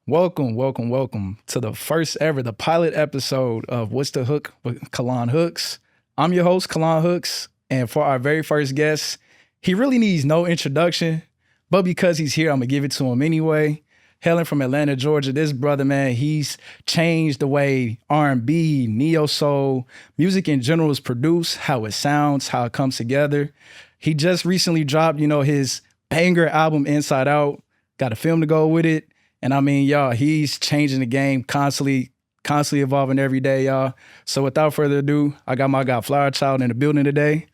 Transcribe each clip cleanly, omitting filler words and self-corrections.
Welcome to the first ever, the pilot episode of What's the Hook with Kalan Hooks. I'm your host, Kalan Hooks, and for our very first guest, he really needs no introduction, but because he's here, I'm gonna give it to him anyway. Hailing from Atlanta, Georgia, this brother, man, he's changed the way R&B, neo-soul, music in general is produced, how it sounds, how it comes together. He just recently dropped, his banger album, Inside Out, got a film to go with it. And I mean, y'all, he's changing the game constantly evolving every day, y'all. So without further ado, I got my guy Flwr Chyld in the building today.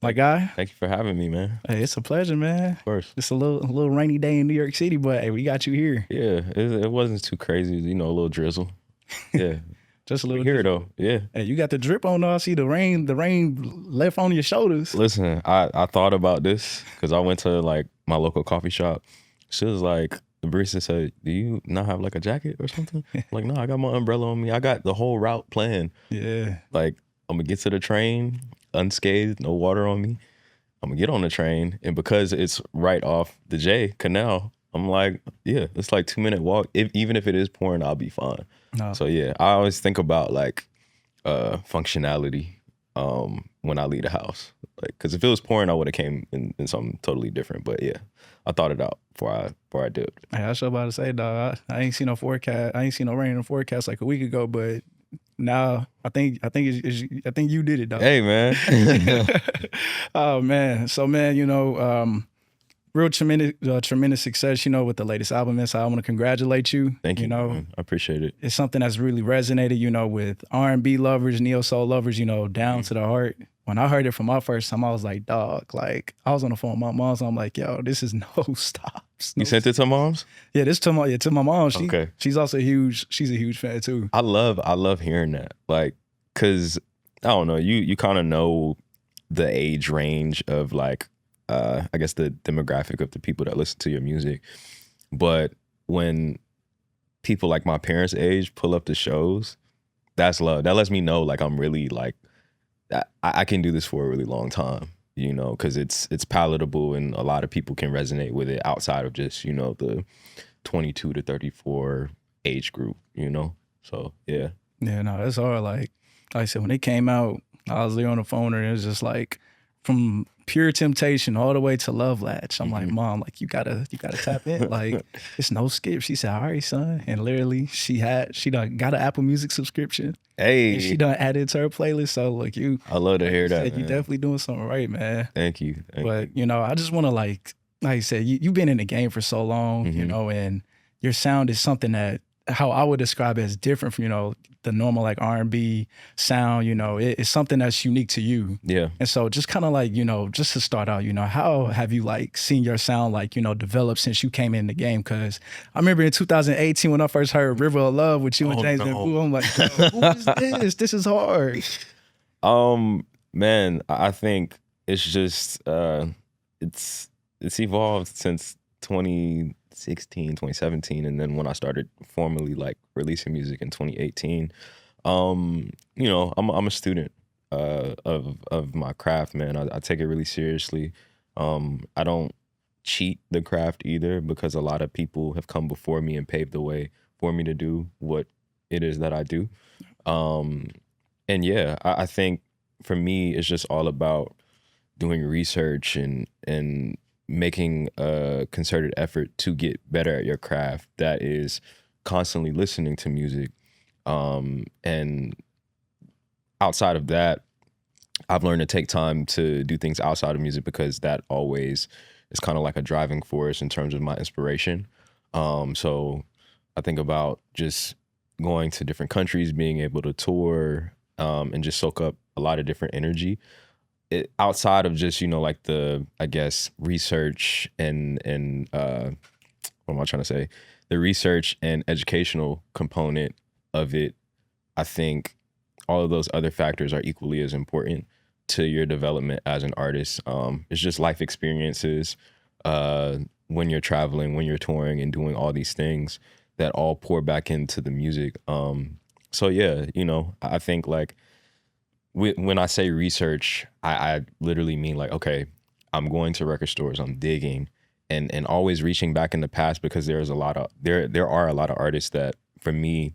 My guy. Thank you for having me, man. Hey, it's a pleasure, man. Of course. It's a little rainy day in New York City, but hey, we got you here. Yeah, it wasn't too crazy, a little drizzle. Yeah. Just a little here though. Yeah. Hey, you got the drip on though. I see the rain left on your shoulders. Listen, I thought about this because I went to like my local coffee shop. She was like, the barista said, "Do you not have like a jacket or something?" I'm like, no, I got my umbrella on me. I got the whole route planned. Yeah. Like, I'm gonna get to the train unscathed, no water on me. I'm gonna get on the train, and because it's right off the J Canal, I'm like, yeah, it's like 2-minute walk. Even if it is pouring, I'll be fine. No. So yeah, I always think about like functionality when I leave the house. Like, because if it was pouring, I would have came in something totally different. But yeah, I thought it out before I did. Hey, I was about to say, dog, I ain't seen no forecast. I ain't seen no rain in the forecast like a week ago, but now I think you did it, dog. Hey, man. Oh man. So man, real tremendous success, with the latest album. And so I want to congratulate you. Thank you. Man. I appreciate it. It's something that's really resonated, with R&B lovers, neo soul lovers, down to the heart. When I heard it from my first time, I was like, dog, like I was on the phone with my mom, so I'm like, yo, this is no stops. You sent it to moms? Yeah, to my mom. Okay. She's a huge fan too. I love hearing that. Like, cause I don't know, you kind of know the age range of like, I guess the demographic of the people that listen to your music. But when people like my parents' age pull up to shows, that's love. That lets me know like I'm really like, I can do this for a really long time, because it's palatable and a lot of people can resonate with it outside of just, the 22 to 34 age group, So yeah. Yeah, no, it's hard. Like I said, when it came out, I was there on the phone and it was just like from Pure Temptation all the way to Love Latch. I'm like, Mom, like you gotta tap in. Like it's no skip. She said, all right, son. And literally she done got an Apple Music subscription. Hey. And she done added to her playlist. So like I love to hear that. You definitely doing something right, man. Thank you. But I just wanna like I said, you've been in the game for so long, and your sound is something that how I would describe it as different from, the normal like R&B sound, it's something that's unique to you. Yeah. And so just kind of like, just to start out, how have you like seen your sound like, develop since you came in the game? Cause I remember in 2018 when I first heard River of Love with you and James and Boo, I'm like, who is this? This is hard. Man, I think it's just, it's evolved since 2017, and then when I started formally like releasing music in 2018, I'm a student of my craft, man. I take it really seriously. I don't cheat the craft either because a lot of people have come before me and paved the way for me to do what it is that I do. And yeah, I think for me it's just all about doing research and making a concerted effort to get better at your craft that is constantly listening to music. And outside of that, I've learned to take time to do things outside of music because that always is kind of like a driving force in terms of my inspiration. So I think about just going to different countries, being able to tour, and just soak up a lot of different energy. Outside of just, like the, I guess, research and what am I trying to say? The research and educational component of it, I think all of those other factors are equally as important to your development as an artist. It's just life experiences when you're traveling, when you're touring and doing all these things that all pour back into the music. So yeah, I think like, when I say research, I literally mean like, okay, I'm going to record stores, I'm digging, and always reaching back in the past, because there are a lot of artists that for me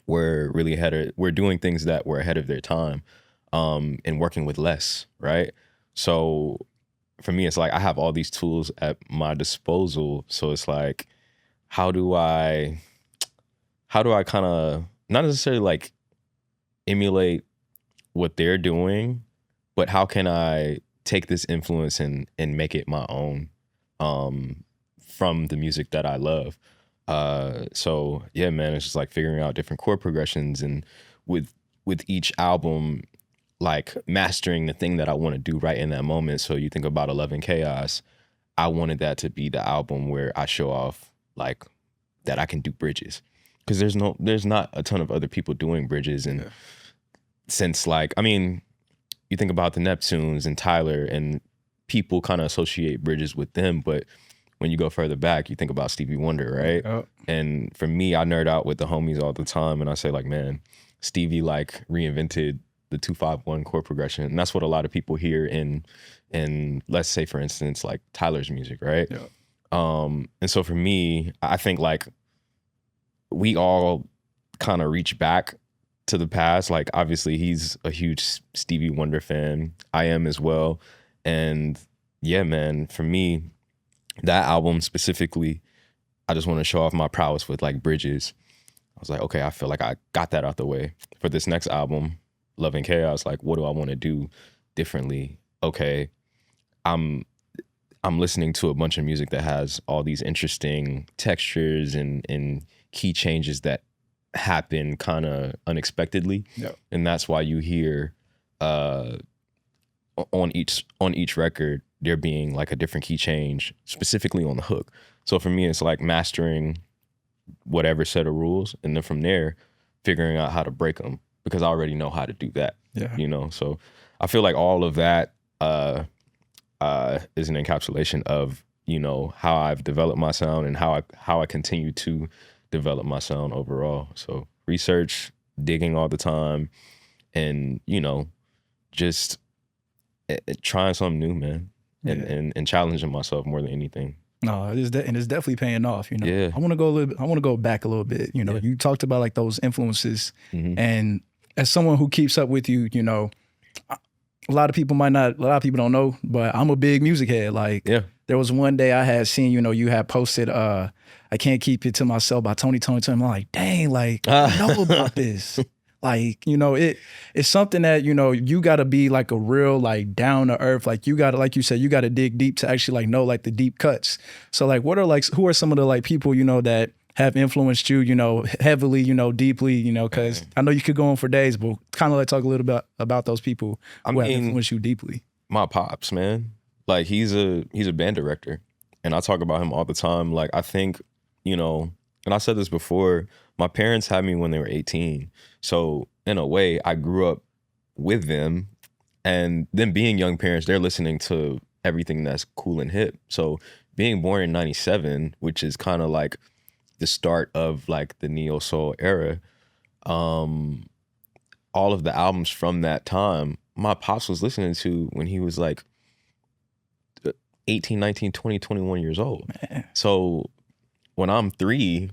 were really we're doing things that were ahead of their time, and working with less, right? So for me, it's like I have all these tools at my disposal. So it's like, how do I kind of not necessarily like emulate what they're doing, but how can I take this influence and make it my own, from the music that I love. So yeah, man, it's just like figuring out different chord progressions, and with each album, like mastering the thing that I want to do right in that moment. So you think about Love and Chaos, I wanted that to be the album where I show off like that I can do bridges, because there's not a ton of other people doing bridges. And since like, I mean, you think about the Neptunes and Tyler, and people kind of associate bridges with them, but when you go further back, you think about Stevie Wonder, right? Yep. And for me, I nerd out with the homies all the time, and I say like, man, Stevie like reinvented the 2-5-1 chord progression, and that's what a lot of people hear in let's say, for instance, like Tyler's music, right? Yep. And so for me, I think like we all kind of reach back to the past. Like obviously he's a huge Stevie Wonder fan. I am as well. And yeah, man, for me, that album specifically, I just want to show off my prowess with like bridges. I was like, okay, I feel like I got that out the way. For this next album, Love and Chaos, like what do I want to do differently? Okay, I'm listening to a bunch of music that has all these interesting textures and key changes that happen kind of unexpectedly. Yep. And that's why you hear on each record there being like a different key change, specifically on the hook. So for me, it's like mastering whatever set of rules, and then from there figuring out how to break them, because I already know how to do that. Yeah. You know, so I feel like all of that is an encapsulation of, you know, how I've developed my sound and how I continue to develop my sound overall. So research, digging all the time, and, you know, just trying something new, man. And challenging myself more than anything. No, and it's definitely paying off. You know, Yeah. I want to go back a little bit. You know, you talked about like those influences, and as someone who keeps up with you, you know, a lot of people don't know, but I'm a big music head. Like, there was one day I had seen, you know, you had posted, I Can't Keep It to Myself by Tony. I'm like, dang, like, I know about this. Like, you know, it's something that, you know, you got to be like a real, like, down to earth. Like, you got to, like you said, you got to dig deep to actually like know like the deep cuts. So like, who are some of the like people, you know, that have influenced you, you know, heavily, you know, deeply, you know, because I know you could go on for days, but kind of like talk a little bit about those people who have influenced you deeply. My pops, man, like he's a band director, and I talk about him all the time. Like, I think, you know, and I said this before, my parents had me when they were 18. So in a way, I grew up with them, and them being young parents, they're listening to everything that's cool and hip. So being born in 97, which is kind of like the start of like the neo soul era, all of the albums from that time, my pops was listening to when he was like 18, 19, 20, 21 years old. Man. So when I'm 3,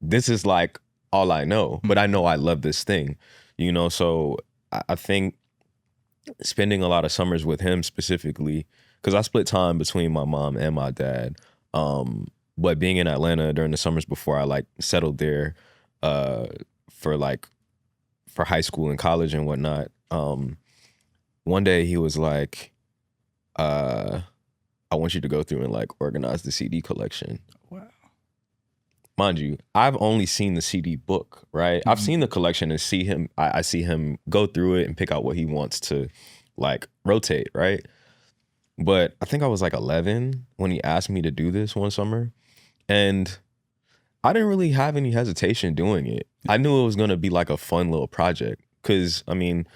this is like all I know, but I know I love this thing, you know? So I think spending a lot of summers with him specifically, because I split time between my mom and my dad, but being in Atlanta during the summers before I like settled there for high school and college and whatnot, one day he was like, I want you to go through and like organize the CD collection. Wow. Mind you, I've only seen the CD book, right? I've seen the collection and see him, I see him go through it and pick out what he wants to like rotate, right? But I think I was like 11 when he asked me to do this one summer, and I didn't really have any hesitation doing it. I knew it was gonna be like a fun little project, because I mean,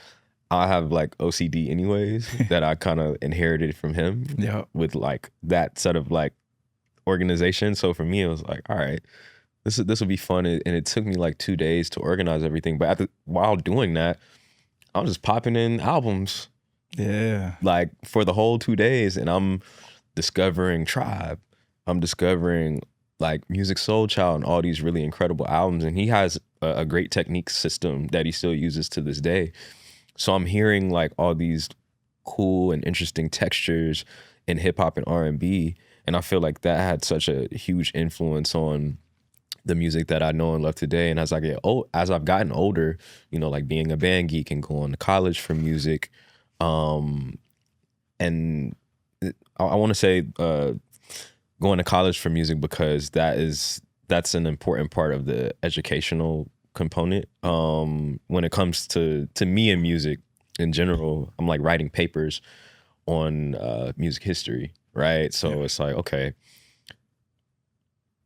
I have like OCD anyways that I kind of inherited from him with like that set of like organization. So for me, it was like, all right, this will be fun. And it took me like 2 days to organize everything. But while doing that, I was just popping in albums. Yeah. Like for the whole 2 days, and I'm discovering Tribe. I'm discovering like Music Soul Child and all these really incredible albums. And he has a great technique system that he still uses to this day. So I'm hearing like all these cool and interesting textures in hip hop and R&B. And I feel like that had such a huge influence on the music that I know and love today. And as I've gotten older, you know, like being a band geek and going to college for music, and I want to say going to college for music because that's an important part of the educational component. When it comes to me and music in general, I'm like writing papers on music history, right? So it's like, okay,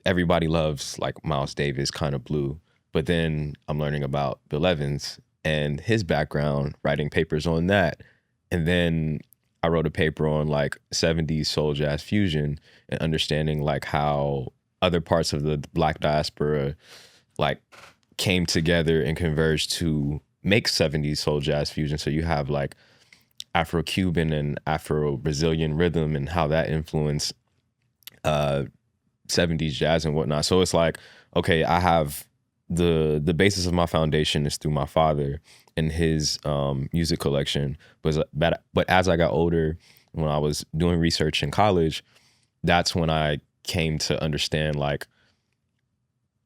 everybody loves like Miles Davis, Kind of Blue, but then I'm learning about Bill Evans and his background, writing papers on that. And then I wrote a paper on like 70s soul jazz fusion and understanding like how other parts of the Black diaspora like came together and converged to make 70s soul jazz fusion. So you have like Afro-Cuban and Afro-Brazilian rhythm and how that influenced 70s jazz and whatnot. So it's like, okay, I have the basis of my foundation is through my father and his music collection. But as I got older, when I was doing research in college, that's when I came to understand like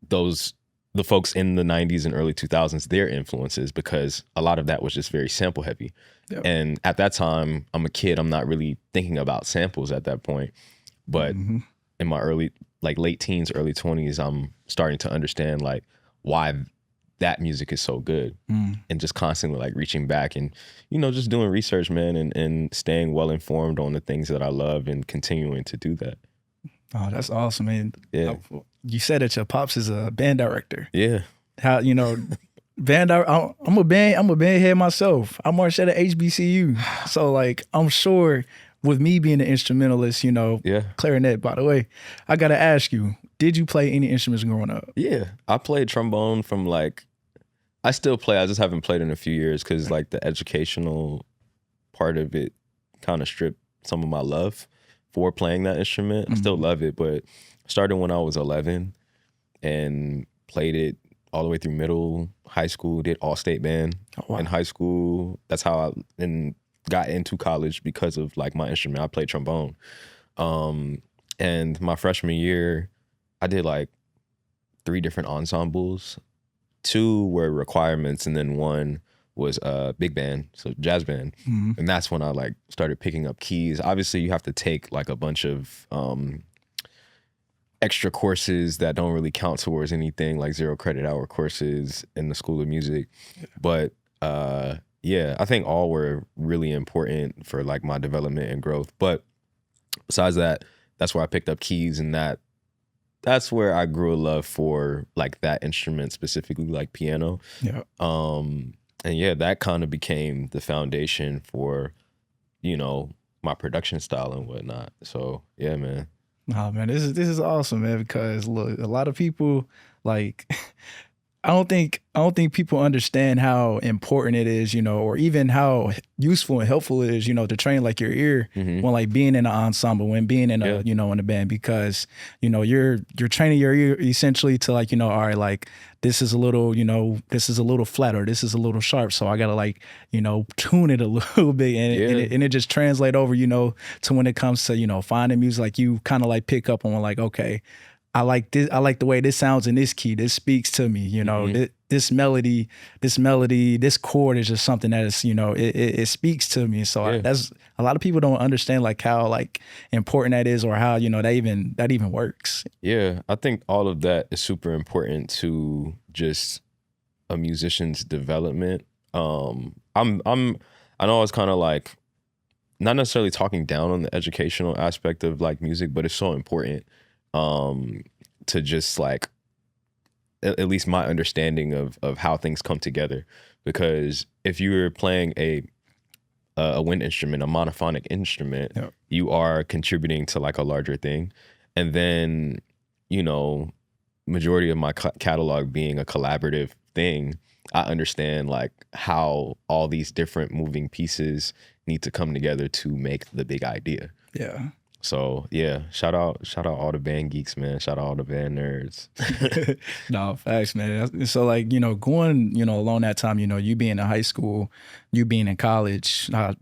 the folks in the 90s and early 2000s, their influences, because a lot of that was just very sample heavy. Yep. And at that time, I'm a kid, I'm not really thinking about samples at that point. But in my late teens, early 20s, I'm starting to understand like why that music is so good, and just constantly like reaching back and, you know, just doing research, man, and staying well informed on the things that I love and continuing to do that. Oh, that's awesome, man. Yeah. You said that your pops is a band director. Yeah. How, you know, I'm a band head myself. I marched at a HBCU. So like, I'm sure with me being an instrumentalist, you know, clarinet, by the way, I got to ask you, did you play any instruments growing up? Yeah. I played trombone from like, I still play. I just haven't played in a few years because like the educational part of it kind of stripped some of my love for playing that instrument. I still love it, but started when I was 11 and played it all the way through middle, high school, did all-state band in high school. That's how I got into college because of like my instrument. I played trombone. And my freshman year, I did like 3 different ensembles. 2 were requirements, and then 1 was big band, so jazz band. And that's when I like started picking up keys. Obviously, you have to take like a bunch of extra courses that don't really count towards anything, like 0 credit hour courses in the School of Music. But yeah, I think all were really important for like my development and growth. But besides that, that's where I picked up keys, and that's where I grew a love for like that instrument, specifically like piano. Yeah. And yeah, that kind of became the foundation for, you know, my production style and whatnot. So yeah, man. Oh man, this is awesome, man, because look, a lot of people like I don't think people understand how important it is, you know, or even how useful and helpful it is, you know, to train like your ear when like being in an ensemble, when being in a, you know, in a band, because, you know, you're training your ear essentially to like, you know, all right, like this is a little, you know, this is a little flat or this is a little sharp. So I got to like, you know, tune it a little bit and it just translate over, you know, to when it comes to, you know, finding music, like you kind of like pick up on like, okay, I like this. I like the way this sounds in this key. This speaks to me, you know. This melody, this chord is just something that is, you know, it speaks to me. So that's a lot of people don't understand like how like important that is, or how, you know, that even works. Yeah, I think all of that is super important to just a musician's development. I know I was kind of like not necessarily talking down on the educational aspect of like music, but it's so important. To just like at least my understanding of how things come together, because if you're playing a wind instrument, a monophonic instrument, you are contributing to like a larger thing. And then, you know, majority of my catalog being a collaborative thing, I understand like how all these different moving pieces need to come together to make the big idea. Yeah. So yeah, shout out all the band geeks, man. Shout out all the band nerds. No, facts, man. So like, going, along that time, you being in high school, you being in college, I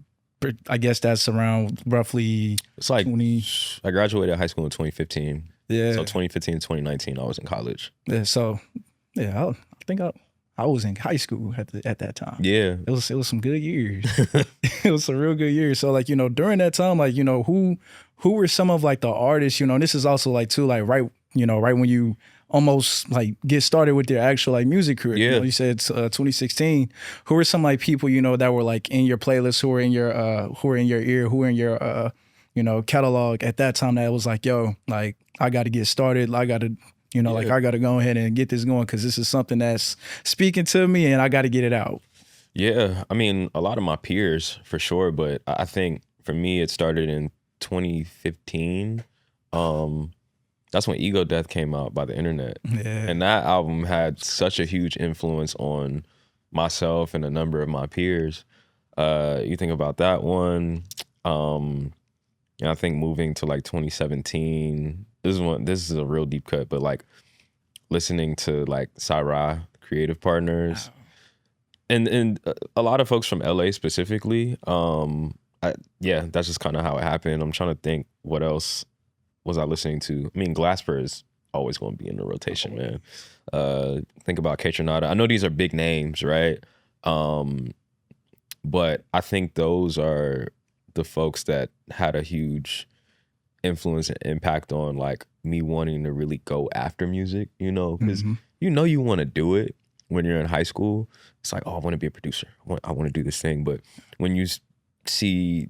guess that's around roughly It's like 20. I graduated high school in 2015. Yeah. So 2015 to 2019, I was in college. Yeah. So yeah, I think I was in high school at that time. Yeah. It was some good years. It was some real good years. So like, during that time, like, who were some of like the artists, this is also like too, like right when you almost like get started with your actual like music career. Yeah. You said 2016. Who were some like people, that were like in your playlist, who were in your ear, who were in your catalog at that time that was like, yo, like I gotta get started. I gotta like I got to go ahead and get this going because this is something that's speaking to me and I got to get it out. Yeah. I mean, a lot of my peers for sure, but I think for me, it started in 2015. That's when Ego Death came out by the internet. Yeah. And that album had such a huge influence on myself and a number of my peers. You think about that one. I think moving to like 2017, this is a real deep cut, but like listening to like Sarai, Creative Partners, and a lot of folks from LA specifically. That's just kind of how it happened. I'm trying to think what else was I listening to. I mean, Glasper is always going to be in the rotation, man. Think about Kaytranada. I know these are big names, right? But I think those are the folks that had a huge influence and impact on like me wanting to really go after music, because you want to do it when you're in high school. It's like, oh, I want to be a producer. I want to do this thing. But when you see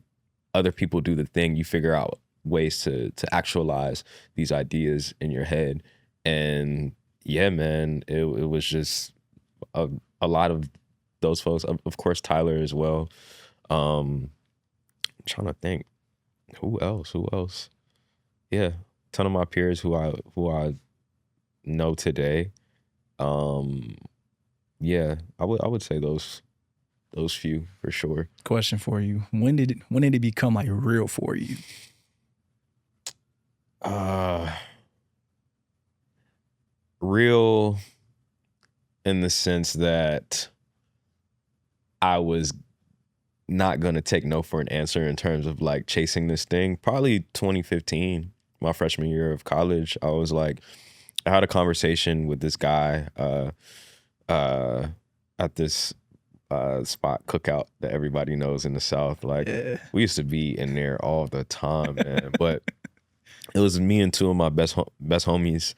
other people do the thing, you figure out ways to actualize these ideas in your head. And yeah, man, it was just a lot of those folks. Of course, Tyler as well. I'm trying to think, who else? Yeah, ton of my peers who I know today. Yeah, I would say those few for sure. Question for you: When did it become like real for you? Real in the sense that I was not gonna take no for an answer in terms of like chasing this thing. Probably 2015, my freshman year of college. I was like, I had a conversation with this guy at this spot, Cookout, that everybody knows in the South. Like, we used to be in there all the time, man. But it was me and two of my best homies.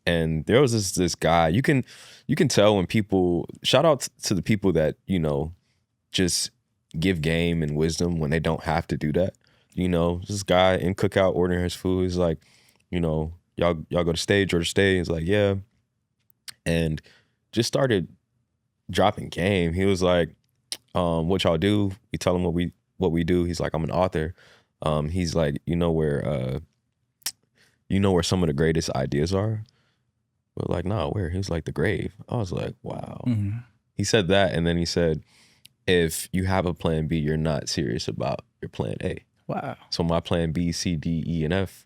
And there was this guy. You can tell when people, shout out to the people that just give game and wisdom when they don't have to do that. This guy in Cookout ordering his food. He's like, y'all go to stage or to stay. He's like, yeah. And just started dropping game. He was like, what y'all do? We tell him what we do. He's like, I'm an author. He's like, where some of the greatest ideas are? We're like, nah, where? He was like, the grave. I was like, wow. Mm-hmm. He said that, and then he said, if you have a plan B, you're not serious about your plan A. Wow. So my plan B, C, D, E, and F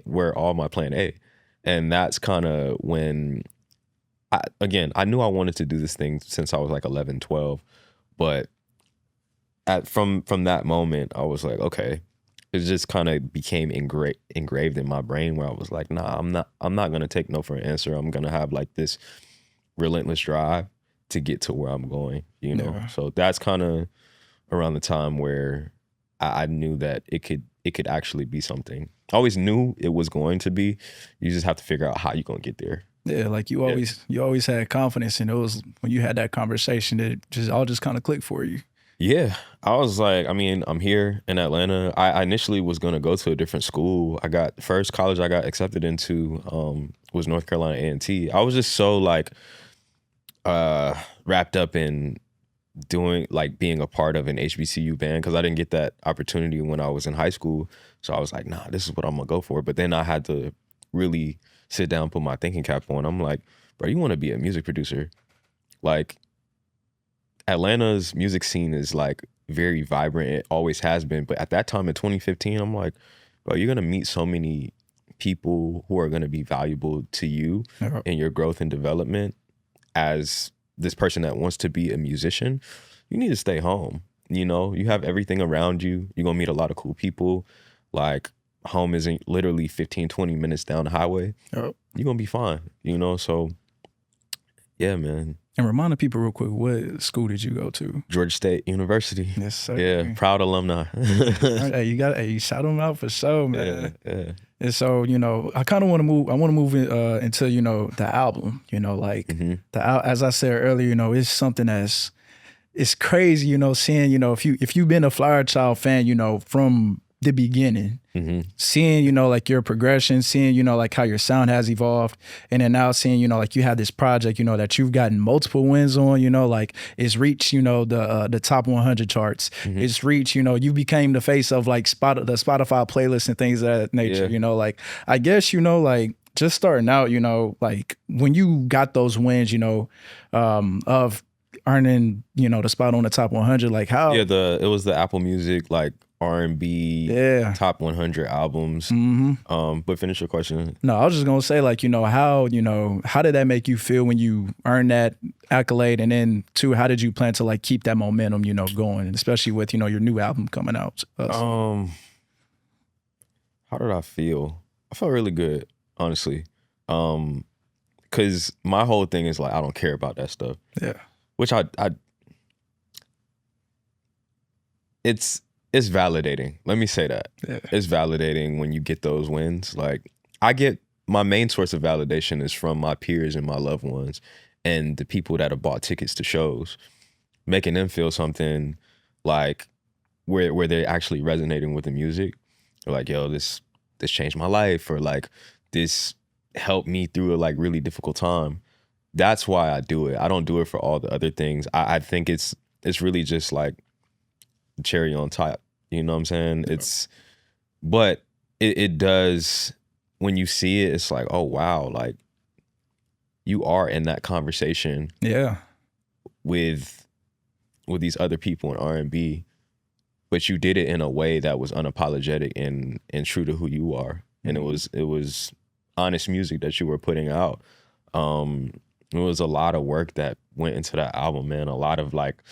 were all my plan A. And that's kind of when, I knew I wanted to do this thing since I was like 11, 12. But from that moment, I was like, okay. It just kind of became engraved in my brain where I was like, nah, I'm not going to take no for an answer. I'm going to have like this relentless drive to get to where I'm going, Yeah. So that's kind of around the time where I knew that it could actually be something. I always knew it was going to be. You just have to figure out how you're going to get there. Yeah, like you always had confidence, and it was when you had that conversation that all just kind of clicked for you. Yeah, I was like, I'm here in Atlanta. I initially was going to go to a different school. First college I got accepted into was North Carolina A&T. I was just so like wrapped up in being a part of an HBCU band because I didn't get that opportunity when I was in high school. So I was like, nah, this is what I'm going to go for. But then I had to really sit down, put my thinking cap on. I'm like, bro, you want to be a music producer? Like, Atlanta's music scene is like very vibrant. It always has been. But at that time in 2015, I'm like, bro, you're gonna meet so many people who are gonna be valuable to you in your growth and development as this person that wants to be a musician. You need to stay home. You know, you have everything around you. You're gonna meet a lot of cool people. Like, home isn't literally 15, 20 minutes down the highway. You're gonna be fine, you know? So yeah, man. And remind the people real quick, what school did you go to? Georgia State University. Yes, sir. Yeah, proud alumni. Hey, you shout them out for sure, man. Yeah. And so, you know, I kind of want to move into, you know, the album, you know, like as I said earlier, you know, it's something it's crazy, you know, seeing, you know, if you've been a Flwr Chyld fan, you know, from the beginning, seeing, you know, like your progression, seeing, you know, like how your sound has evolved, and then now seeing, you know, like you have this project, you know, that you've gotten multiple wins on, you know, like it's reached, you know, the top 100 charts. It's reached, you know, you became the face of like the Spotify playlist and things of that nature, you know, like I guess, you know, like just starting out, you know, like when you got those wins, you know, of earning, you know, the spot on the top 100, like how? Yeah, it was the Apple Music, like R&B top 100 albums. But finish your question. No, I was just gonna say, like, you know, how did that make you feel when you earned that accolade, and then two, how did you plan to like keep that momentum, you know, going, and especially with, you know, your new album coming out? How did I feel? I felt really good, honestly. Cause my whole thing is like I don't care about that stuff. Yeah. Which it's validating. Let me say that. Yeah. It's validating when you get those wins. Like my main source of validation is from my peers and my loved ones and the people that have bought tickets to shows, making them feel something like where they're actually resonating with the music. They're like, yo, this changed my life, or like this helped me through a like really difficult time. That's why I do it. I don't do it for all the other things. I think it's really just like cherry on top, you know what I'm saying? But it does, when you see it, it's like, oh wow, like you are in that conversation with these other people in R&B, but you did it in a way that was unapologetic and true to who you are. And it was honest music that you were putting out. It was a lot of work that went into that album, man. A lot of like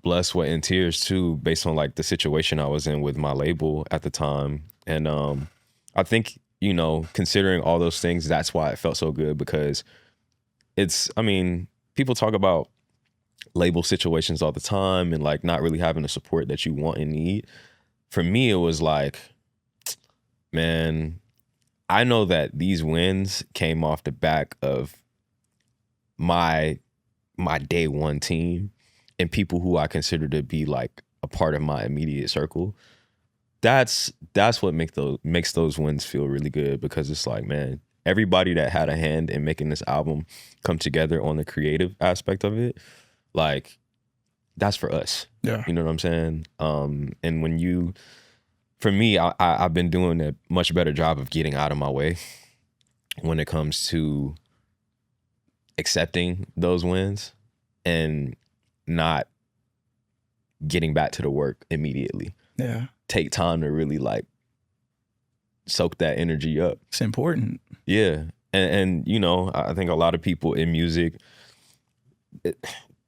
blood, sweat, and tears too, based on like the situation I was in with my label at the time. And I think, you know, considering all those things, that's why it felt so good, because people talk about label situations all the time and like not really having the support that you want and need. For me, it was like, man, I know that these wins came off the back of my day one team and people who I consider to be like a part of my immediate circle. That's what makes those wins feel really good, because it's like, man, everybody that had a hand in making this album come together on the creative aspect of it, like that's for us. Yeah. You know what I'm saying? And for me, I've been doing a much better job of getting out of my way when it comes to accepting those wins and not getting back to the work immediately. Yeah. Take time to really like soak that energy up. It's important. Yeah. And you know, I think a lot of people in music,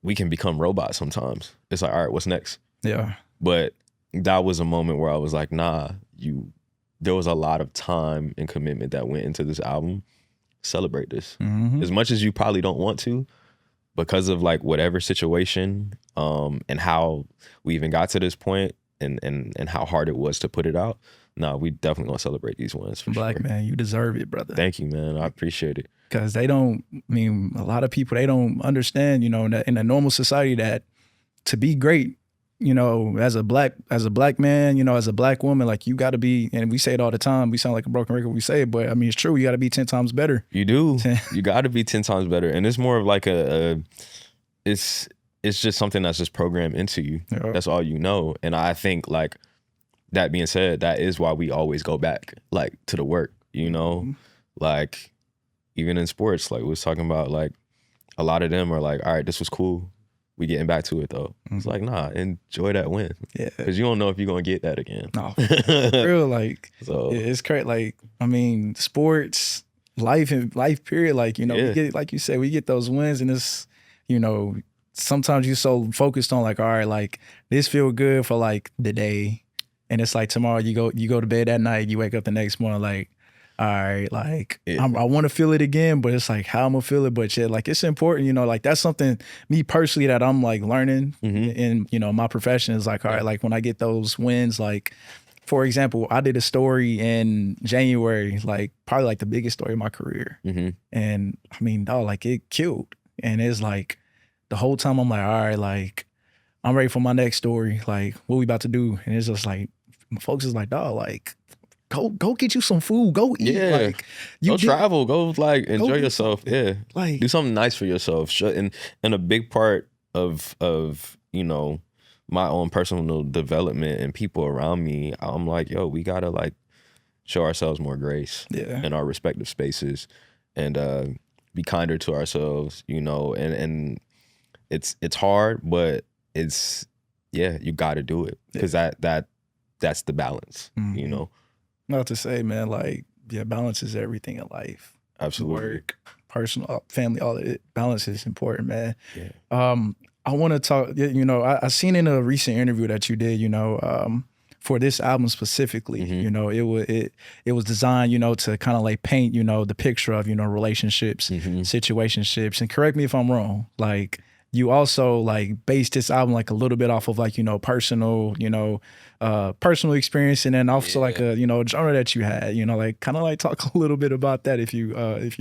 we can become robots sometimes. It's like, all right, what's next? Yeah. But that was a moment where I was like, nah, there was a lot of time and commitment that went into this album. Celebrate this. As much as you probably don't want to, because of like whatever situation, and how we even got to this point, and how hard it was to put it out. No, we definitely gonna celebrate these ones for Black sure. Man, you deserve it, brother. Thank you, man. I appreciate it. Because a lot of people, they don't understand, you know, in a normal society, that to be great, you know, as a black man, you know, as a black woman, like you got to be, and we say it all the time, we sound like a broken record when we say it, but I mean, it's true. You got to be 10 times better. You do. You got to be 10 times better. And it's more of like it's just something that's just programmed into you. Yeah. That's all you know. And I think, like, that being said, that is why we always go back like to the work, you know, like even in sports, like we was talking about, like a lot of them are like, all right, this was cool. we getting back to it though. It's like, nah, enjoy that win. Yeah. Because you don't know if you're going to get that again. No, real, like, So, yeah, it's crazy. Like, I mean, sports, life period. Like, you know, we get, like you said, we get those wins, and it's, you know, sometimes you're so focused on like, all right, like this feel good for like the day, and it's like tomorrow you go to bed at night, you wake up the next morning like, all right, like I want to feel it again, but it's like how I'm gonna feel it. But yeah, like it's important, you know, like that's something me personally that I'm like learning in, you know, my profession is like, all right, like when I get those wins, like for example, I did a story in January, like probably like the biggest story of my career. And I mean, dog, like it killed. And it's like the whole time I'm like, all right, like I'm ready for my next story. Like what we about to do? And it's just like, folks is like, dog, like go get you some food. Go eat. yeah, like you go travel. Go like enjoy yourself. Yeah, like do something nice for yourself. And a big part of you know my own personal development and people around me, I'm like, yo, we gotta like show ourselves more grace in our respective spaces, and be kinder to ourselves. You know, and it's hard, but it's you got to do it because that's the balance. You know. Not to say, man, like, yeah, balance is everything in life. Absolutely. Work, personal, family, all of it. Balance is important, man. Yeah. I want to talk, you know, I seen in a recent interview that you did, you know, for this album specifically, you know, it was designed, you know, to kind of like paint, you know, the picture of, you know, relationships, situationships. And correct me if I'm wrong, like you also like based this album like a little bit off of like, you know, personal experience, and then also like a, you know, genre that you had, you know, like kind of like talk a little bit about that if you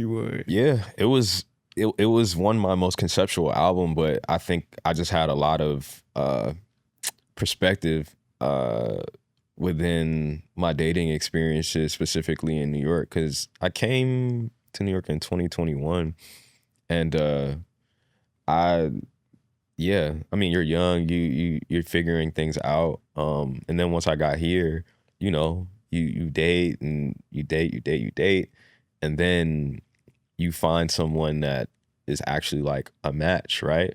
would. Yeah, it was one of my most conceptual album, but I think I just had a lot of perspective within my dating experiences, specifically in New York, because I came to New York in 2021, and I mean, you're young, you're figuring things out, and then once I got here, you know, you date and you date, and then you find someone that is actually like a match, right?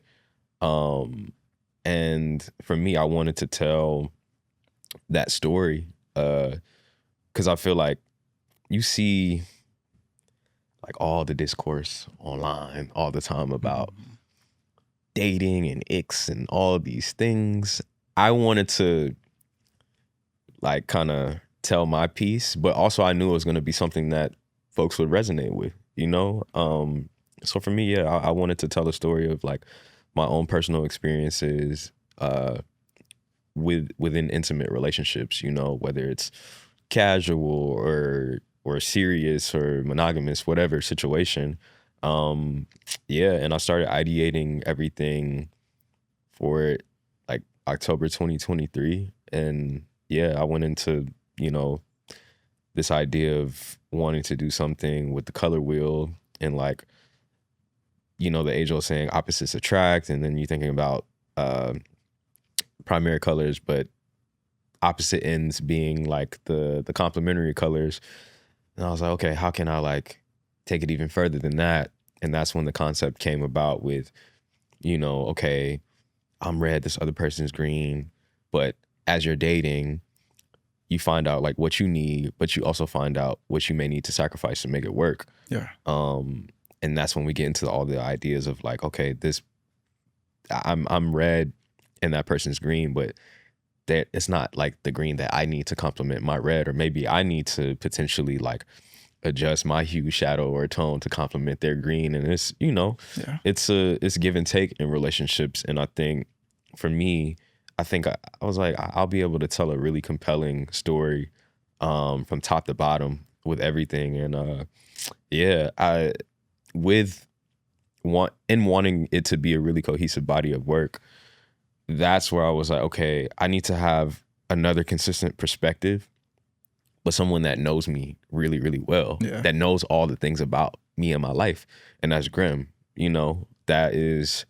And for me, I wanted to tell that story because I feel like you see like all the discourse online all the time about dating and icks and all these things. I wanted to like kind of tell my piece, but also I knew it was going to be something that folks would resonate with, you know? So for me, I wanted to tell a story of like my own personal experiences within intimate relationships, you know, whether it's casual or serious or monogamous, whatever situation. And I started ideating everything for it like October 2023. And I went into, you know, this idea of wanting to do something with the color wheel and like, you know, the age old saying opposites attract, and then you're thinking about primary colors, but opposite ends being like the complementary colors. And I was like, okay, how can I like take it even further than that? And that's when the concept came about with, you know, okay, I'm red, this other person's green, but as you're dating, you find out like what you need, but you also find out what you may need to sacrifice to make it work. Yeah. And that's when we get into all the ideas of like, okay, I'm red and that person's green, but that it's not like the green that I need to complement my red, or maybe I need to potentially like adjust my hue, shadow, or tone to complement their green. And it's, you know, it's give and take in relationships. And I think for me, I think I was like, I'll be able to tell a really compelling story from top to bottom with everything. And wanting it to be a really cohesive body of work, that's where I was like, okay, I need to have another consistent perspective, but someone that knows me really, really well, that knows all the things about me and my life. And that's Grim. You know, that is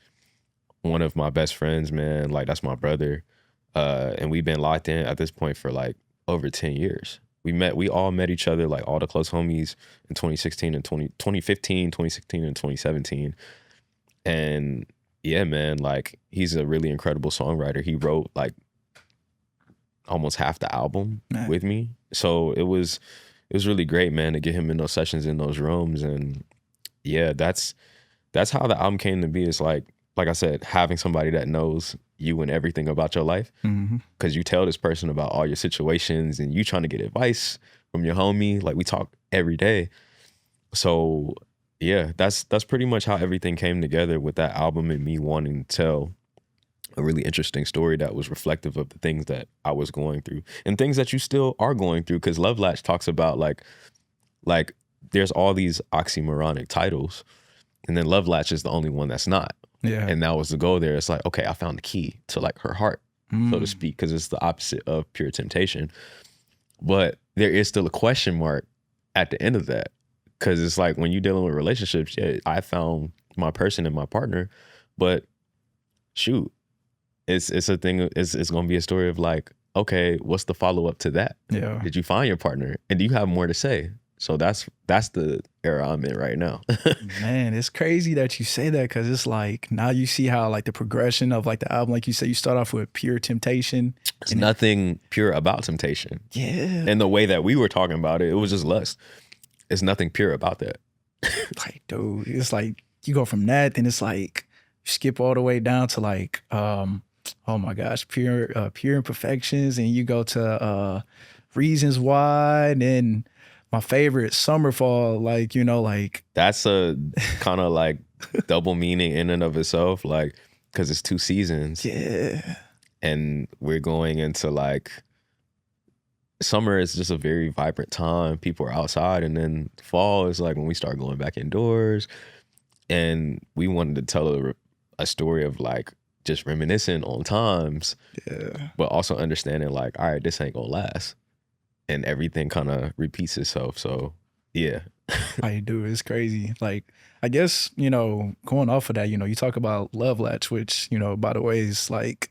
one of my best friends, man. Like, that's my brother. And we've been locked in at this point for like over 10 years. We all met each other, like all the close homies, in 2016 and 2015, 2016 and 2017. And yeah, man, like he's a really incredible songwriter. He wrote like almost half the album Man. with me. So it was really great, man, to get him in those sessions in those rooms. And yeah, that's how the album came to be. It's like I said, having somebody that knows you and everything about your life. Mm-hmm. Because you tell this person about all your situations and you trying to get advice from your homie. Like we talk every day. So yeah, that's pretty much how everything came together with that album and me wanting to tell a really interesting story that was reflective of the things that I was going through and things that you still are going through. Because Love Latch talks about like there's all these oxymoronic titles, and then Love Latch is the only one that's not. Yeah. And that was the goal there. It's like, okay, I found the key to like her heart, so to speak, because it's the opposite of pure temptation. But there is still a question mark at the end of that. Because it's like when you're dealing with relationships, yeah, I found my person and my partner, but shoot, it's a thing. It's going to be a story of like, okay, what's the follow up to that? Yeah. Did you find your partner, and do you have more to say? So that's the era I'm in right now. Man, it's crazy that you say that, because it's like now you see how like the progression of like the album, like you say, you start off with pure temptation. There's nothing pure about temptation. Yeah. And the way that we were talking about it, it was just lust. It's nothing pure about that. Like, dude, it's like you go from that, then it's like you skip all the way down to like, oh my gosh, pure imperfections, and you go to reasons why, and then my favorite, Summerfall, like, you know, like that's a kind of like double meaning in and of itself, like, because it's 2 seasons. Yeah. And we're going into like, summer is just a very vibrant time. People are outside, and then fall is like when we start going back indoors. And we wanted to tell a story of like just reminiscing on times, but also understanding like, all right, this ain't gonna last, and everything kind of repeats itself. So yeah. I do. It's crazy. Like, I guess, you know, going off of that, you know, you talk about Love Latch, which, you know, by the way, is like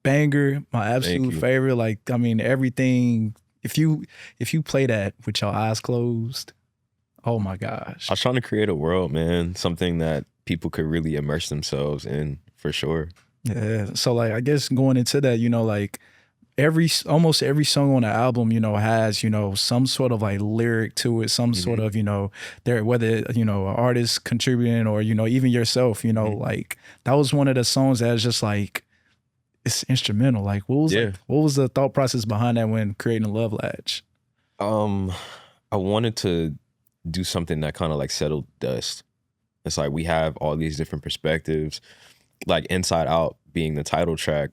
banger, my absolute favorite. Like, I mean, everything, if you play that with your eyes closed, oh my gosh. I was trying to create a world, man, something that people could really immerse themselves in, for sure. Yeah. So like, I guess going into that, you know, like almost every song on the album, you know, has, you know, some sort of like lyric to it, some sort of, you know, there, whether, you know, an artist contributing or, you know, even yourself, you know, like that was one of the songs that was just like, it's instrumental. Like what was the thought process behind that when creating Love Latch? I wanted to do something that kind of like settled dust. It's like we have all these different perspectives, like Inside Out being the title track.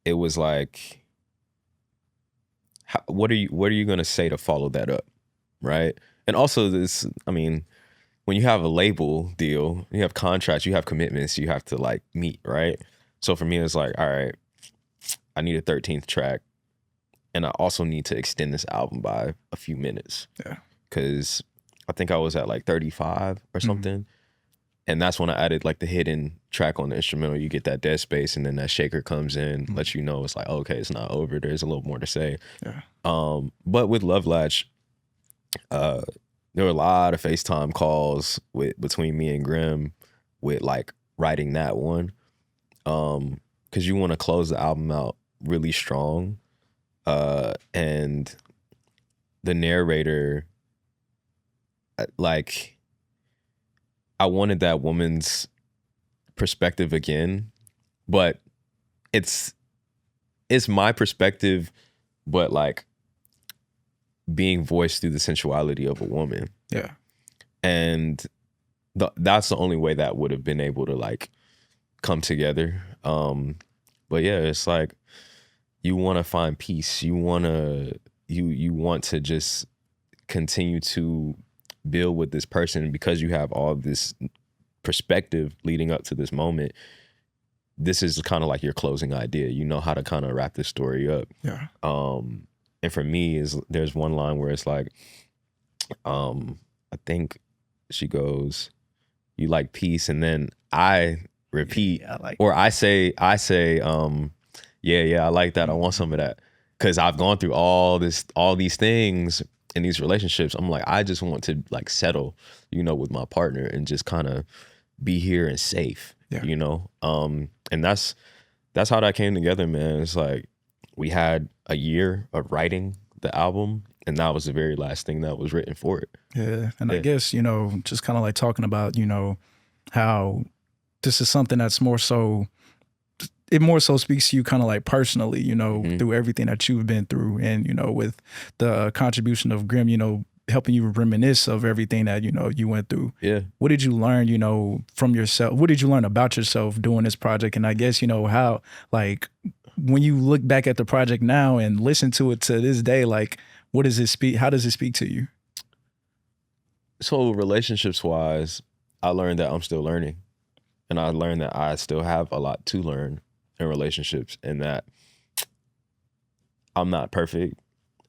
It was like, what are you gonna say to follow that up, right? And also this, I mean, when you have a label deal, you have contracts, you have commitments, you have to like meet, right? So for me, it's like, all right, I need a 13th track, and I also need to extend this album by a few minutes. Yeah. Because I think I was at like 35 or something. And that's when I added like the hidden track on the instrumental. You get that dead space, and then that shaker comes in, lets you know it's like, okay, it's not over. There's a little more to say. Yeah. But with Love Latch, there were a lot of FaceTime calls between me and Grim with like writing that one. Because you want to close the album out really strong. And the narrator, like, I wanted that woman's perspective again, but it's my perspective, but like being voiced through the sensuality of a woman. Yeah. And that's the only way that would have been able to like come together. But yeah, it's like you want to find peace. You want to just continue to build with this person because you have all this perspective leading up to this moment. This is kind of like your closing idea. You know how to kind of wrap this story up. Yeah. And for me, there's one line where it's like, I think she goes, "You like peace," and then I repeat, or I say, yeah, I like that. I want some of that, because I've gone through all these things in these relationships. I'm like, I just want to like settle, with my partner and just kind of be here and safe, Yeah. you know? And that's how that came together, man. It's like we had a year of writing the album, and that was the very last thing that was written for it. Yeah. And I Yeah. guess, you know, just kind of like talking about, you know, how this is something that's more so, it more so speaks to you kind of like personally, you know, through everything that you've been through. And, you know, with the contribution of Grim, you know, helping you reminisce of everything that, you know, you went through. Yeah. What did you learn, you know, from yourself? What did you learn about yourself doing this project? And I guess, you know, how, like, when you look back at the project now and listen to it to this day, like, what does it speak? How does it speak to you? So relationships wise, I learned that I'm still learning, and I learned that I still have a lot to learn in relationships, and that I'm not perfect,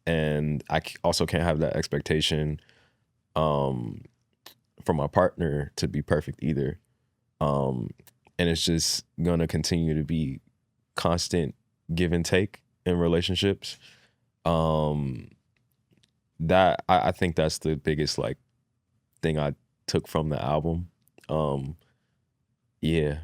and I also can't have that expectation from my partner to be perfect either. And it's just gonna continue to be constant give and take in relationships. That I think that's the biggest like thing I took from the album. Yeah.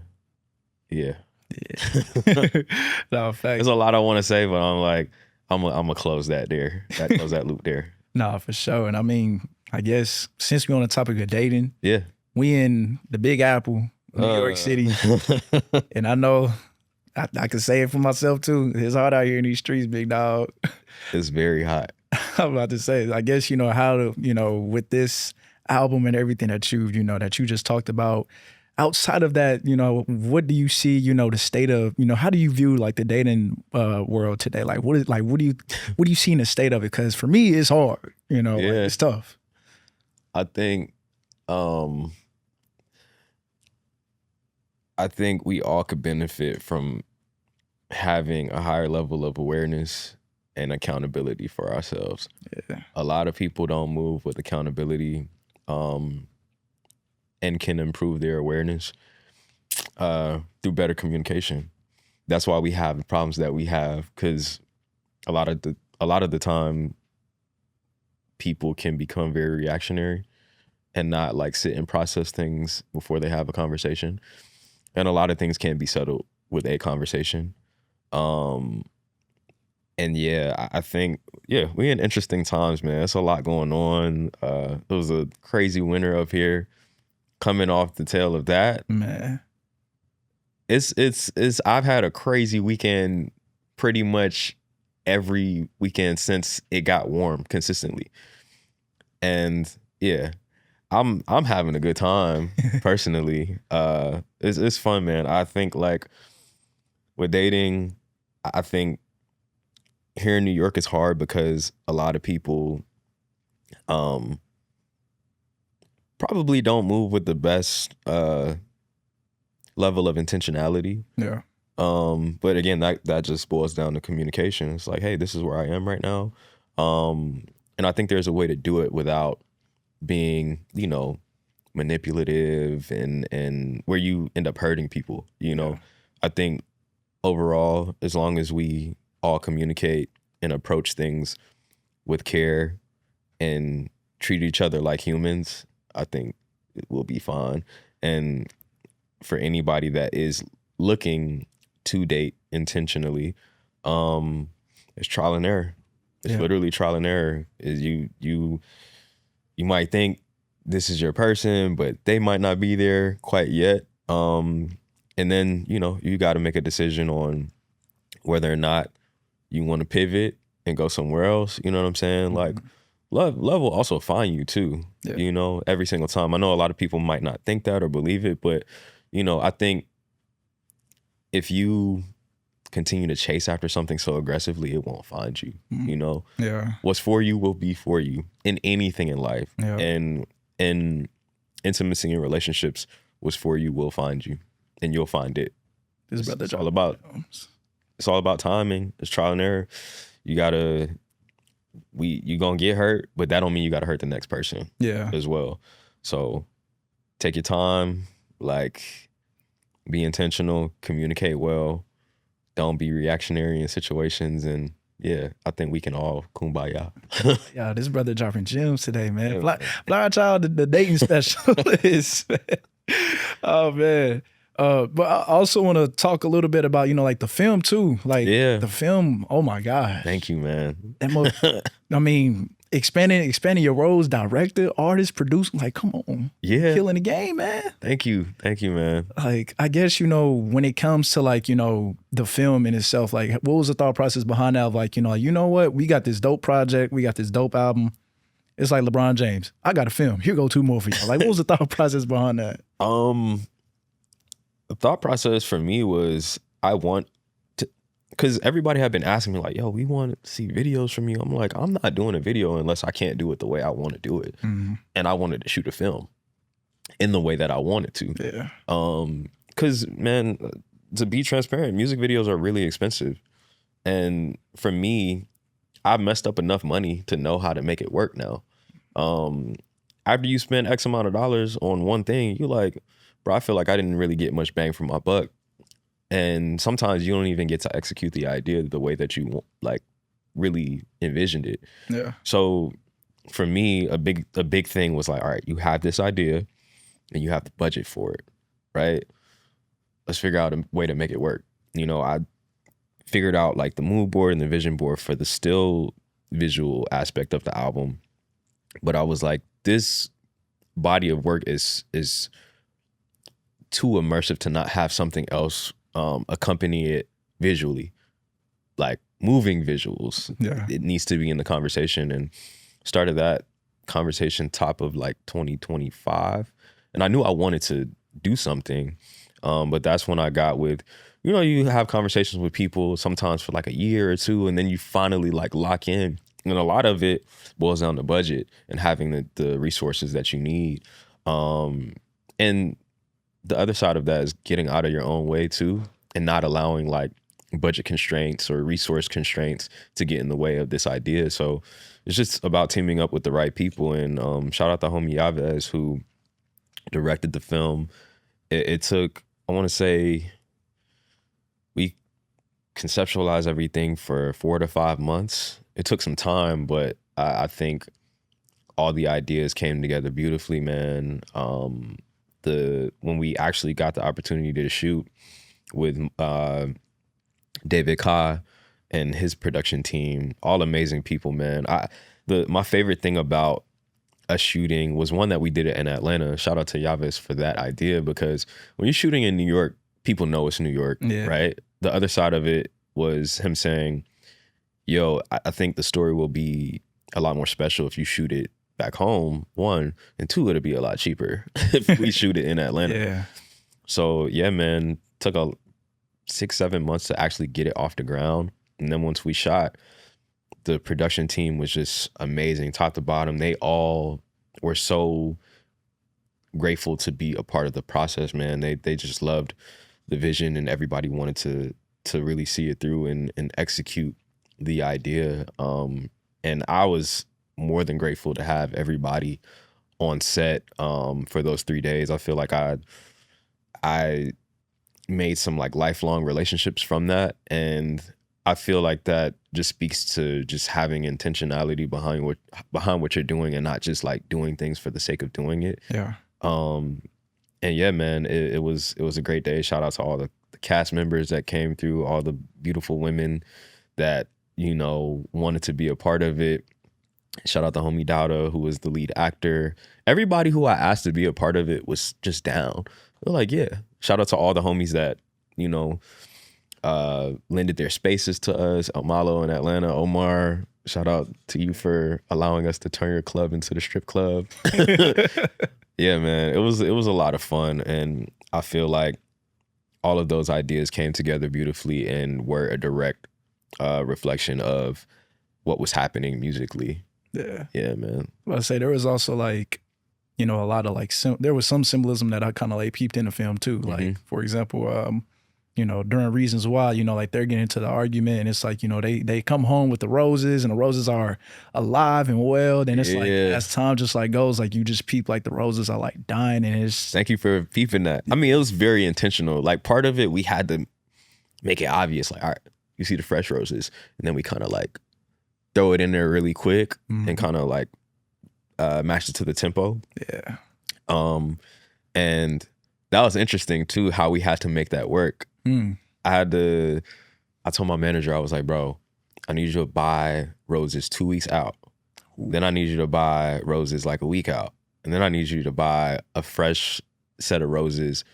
No, fact. There's a lot I want to say, but I'm like, I'm gonna close that there. Close that loop there. No, for sure. And I mean, I guess since we're on the topic of dating, Yeah. we in the Big Apple, New York City. And I know I can say it for myself too. It's hard out here in these streets, big dog. It's very hot. I'm about to say, I guess, you know, how to, you know, with this album and everything that you know, that you just talked about, outside of that, you know, what do you see, you know, the state of, you know, how do you view like the dating world today? Like, what do you see in the state of it? Because for me, it's hard, you know, like, it's tough. I think we all could benefit from having a higher level of awareness and accountability for ourselves. Yeah. A lot of people don't move with accountability and can improve their awareness through better communication. That's why we have the problems that we have, because a lot of the time people can become very reactionary and not like sit and process things before they have a conversation. And a lot of things can be settled with a conversation. And yeah, I think, we're in interesting times, man. It's a lot going on. It was a crazy winter up here. Coming off the tail of that, man, it's I've had a crazy weekend pretty much every weekend since it got warm consistently. And yeah, I'm having a good time personally. It's fun, man. I think like with dating, I think here in New York it's hard because a lot of people probably don't move with the best level of intentionality. Yeah. But again, that just boils down to communication. It's like, hey, this is where I am right now. And I think there's a way to do it without being, you know, manipulative and where you end up hurting people, you know. I think overall, as long as we all communicate and approach things with care and treat each other like humans, I think it will be fine. And for anybody that is looking to date intentionally, it's trial and error. It's literally trial and error. Is you might think this is your person, but they might not be there quite yet. And then, you know, you got to make a decision on whether or not you want to pivot and go somewhere else. You know what I'm saying? Mm-hmm. Like love will also find you too, you know, every single time. I know a lot of people might not think that or believe it, but, you know, I think if you continue to chase after something so aggressively, it won't find you, you know? Yeah. What's for you will be for you in anything in life. Yeah. And in intimacy and relationships, what's for you will find you and you'll find it. It's all about timing. It's trial and error. You gonna get hurt, but that don't mean you gotta hurt the next person as well. So take your time, like be intentional, communicate well, don't be reactionary in situations, and I think we can all kumbaya. Yeah, this brother dropping gems today, man. Flwr Chyld, the dating specialist. Oh man. But I also want to talk a little bit about, like the film too. Like Yeah. the film, oh my gosh. Thank you, man. That mo- I mean, expanding your roles, director, artist, producer, like come on. Yeah. Killing the game, man. Thank you, man. Like, I guess, when it comes to like, the film in itself, like what was the thought process behind that? Of like, you know what? We got this dope project, we got this dope album. It's like LeBron James. I got a film. Here go 2 more for you. Like, what was the thought process behind that? The thought process for me was I want to, because everybody had been asking me like, yo, we want to see videos from you. I'm like, I'm not doing a video unless I can't do it the way I want to do it. Mm-hmm. And I wanted to shoot a film in the way that I wanted to. Yeah. Because, man, to be transparent, music videos are really expensive. And for me, I messed up enough money to know how to make it work now. After you spend X amount of dollars on one thing, you're like, bro, I feel like I didn't really get much bang for my buck. And sometimes you don't even get to execute the idea the way that you like really envisioned it. Yeah. So for me, a big thing was like, all right, you have this idea and you have the budget for it, right? Let's figure out a way to make it work. I figured out like the mood board and the vision board for the still visual aspect of the album. But I was like, this body of work is too immersive to not have something else accompany it visually, like moving visuals. Yeah. It needs to be in the conversation, and started that conversation top of like 2025. And I knew I wanted to do something, but that's when I got with, you have conversations with people sometimes for like a year or two, and then you finally like lock in. And a lot of it boils down to budget and having the resources that you need. And the other side of that is getting out of your own way too, and not allowing like budget constraints or resource constraints to get in the way of this idea. So it's just about teaming up with the right people. And shout out to homie Yavez who directed the film. It took, I want to say, we conceptualized everything for 4 to 5 months. It took some time, but I think all the ideas came together beautifully, man. When we actually got the opportunity to shoot with David Ka and his production team, all amazing people, man. My favorite thing about a shooting was one that we did it in Atlanta. Shout out to Yavis for that idea, because when you're shooting in New York, people know it's New York, right? The other side of it was him saying, yo, I think the story will be a lot more special if you shoot it back home, 1, and 2, it'll be a lot cheaper if we shoot it in Atlanta. Yeah. So yeah, man, took 6-7 months to actually get it off the ground. And then once we shot, the production team was just amazing, top to bottom. They all were so grateful to be a part of the process, man. They just loved the vision, and everybody wanted to really see it through and execute the idea. And I was more than grateful to have everybody on set for those 3 days. I feel like I made some like lifelong relationships from that, and I feel like that just speaks to just having intentionality behind what you're doing, and not just like doing things for the sake of doing it. Yeah. And yeah, man, it was a great day. Shout out to all the cast members that came through, all the beautiful women that wanted to be a part of it. Shout out to homie Dowda, who was the lead actor. Everybody who I asked to be a part of it was just down. They're like, yeah. Shout out to all the homies that, lended their spaces to us. Malo in Atlanta, Omar, shout out to you for allowing us to turn your club into the strip club. Yeah, man, it was a lot of fun. And I feel like all of those ideas came together beautifully and were a direct reflection of what was happening musically. Yeah, man. Well, I say there was also like, a lot of like, there was some symbolism that I kind of like peeped in the film too. Mm-hmm. Like, for example, during Reasons Why, like they're getting into the argument, and it's like, they come home with the roses, and the roses are alive and well. Then it's like, as time just like goes, like you just peep like the roses are like dying, and it's. Thank you for peeping that. I mean, it was very intentional. Like part of it, we had to make it obvious. Like, all right, you see the fresh roses, and then we kind of like throw it in there really quick and kind of like match it to the tempo. Yeah. And that was interesting too, how we had to make that work. I told my manager, I was like, bro, I need you to buy roses 2 weeks out. Then I need you to buy roses like a week out. And then I need you to buy a fresh set of roses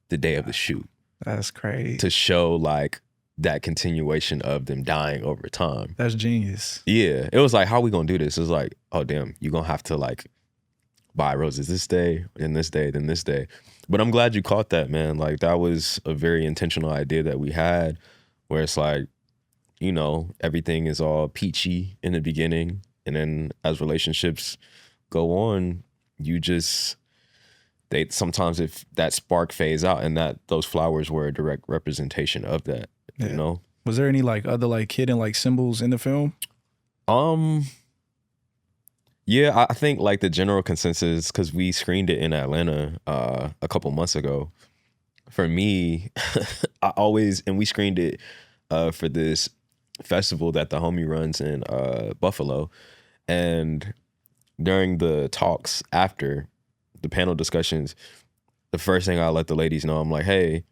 the day of the shoot. That's crazy. To show like that continuation of them dying over time. That's genius. Yeah. It was like, how are we gonna do this? It was like, oh damn, you're gonna have to like buy roses this day, then this day, then this day. But I'm glad you caught that, man. Like that was a very intentional idea that we had, where it's like, you know, everything is all peachy in the beginning. And then as relationships go on, sometimes if that spark fades out, and that those flowers were a direct representation of that, you know? Was there any like other like hidden like symbols in the film? Yeah, I think like the general consensus, because we screened it in Atlanta a couple months ago. For me, and we screened it for this festival that the homie runs in Buffalo. And during the talks after the panel discussions, the first thing I let the ladies know, I'm like, hey,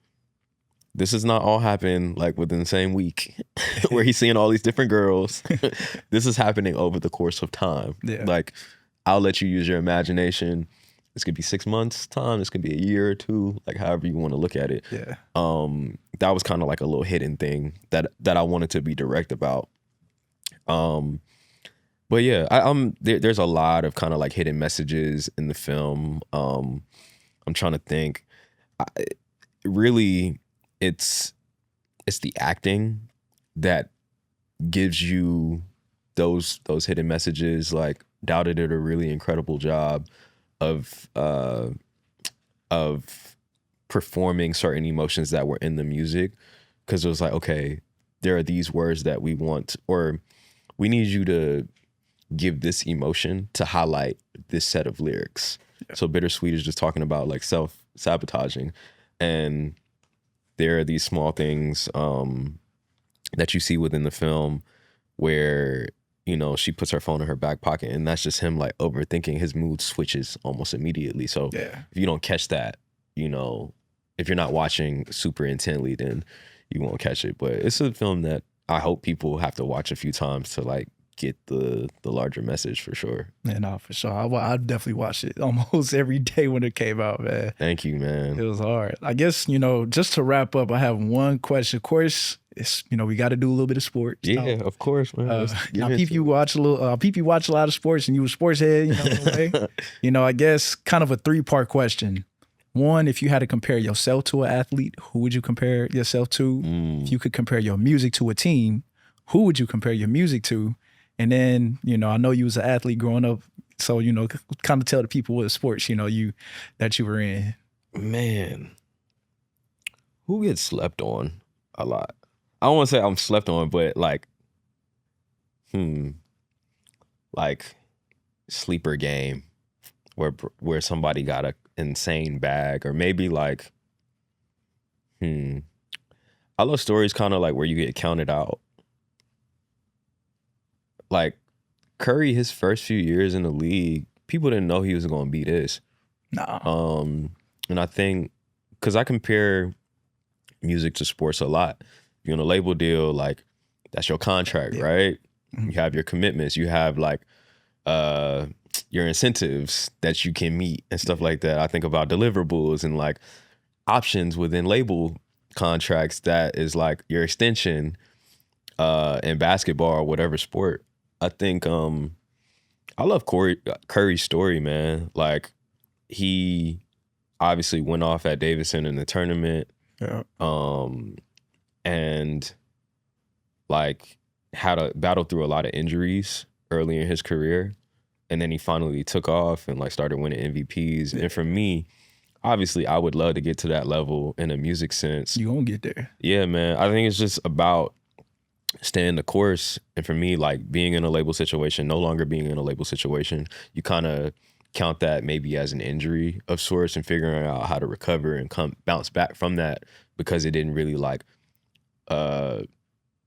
this has not all happened like within the same week where he's seeing all these different girls. This is happening over the course of time. Yeah. Like, I'll let you use your imagination. This could be 6 months time. This could be a year or two, like however you want to look at it. Yeah. That was kind of like a little hidden thing that I wanted to be direct about. But yeah, there's a lot of kind of like hidden messages in the film. I'm trying to think. Really, it's the acting that gives you those hidden messages. Like, Doubted did a really incredible job of performing certain emotions that were in the music, because it was like, okay, there are these words that we want, or we need you to give this emotion to highlight this set of lyrics. Yeah. So Bittersweet is just talking about like self-sabotaging, and there are these small things that you see within the film where, you know, she puts her phone in her back pocket, and that's just him like overthinking. His mood switches almost immediately. So if you don't catch that, you know, if you're not watching super intently, then you won't catch it. But it's a film that I hope people have to watch a few times to like get the larger message, for sure. Yeah, no, for sure. I definitely watched it almost every day when it came out, man. Thank you, man. It was hard. I guess, you know, just to wrap up, I have one question. Of course, it's, you know, we got to do a little bit of sports. Yeah, of course, man. You watch a lot of sports, and you a sports head, you know, in a way. You know, I guess kind of a 3-part question. One, if you had to compare yourself to an athlete, who would you compare yourself to? If you could compare your music to a team, who would you compare your music to? And then, you know, I know you was an athlete growing up, so, you know, kind of tell the people what sports, you know, that you were in. Man, who gets slept on a lot? I don't want to say I'm slept on, but like, like sleeper game where somebody got a insane bag, or maybe like, I love stories kind of like where you get counted out. Like Curry, his first few years in the league, people didn't know he was going to be this. Nah. And I think, because I compare music to sports a lot. You're on a label deal, like that's your contract, right? You have your commitments. You have like your incentives that you can meet and stuff like that. I think about deliverables and like options within label contracts. That is like your extension in basketball or whatever sport. I think I love Curry's story, man. Like, he obviously went off at Davidson in the tournament. Yeah. And like had to battle through a lot of injuries early in his career. And then he finally took off and like started winning MVPs. Yeah. And for me, obviously I would love to get to that level in a music sense. You gonna get there. Yeah, man. I think it's just about staying the course. And for me, like being in a label situation, no longer being in a label situation, you kind of count that maybe as an injury of sorts, and figuring out how to recover and bounce back from that, because it didn't really like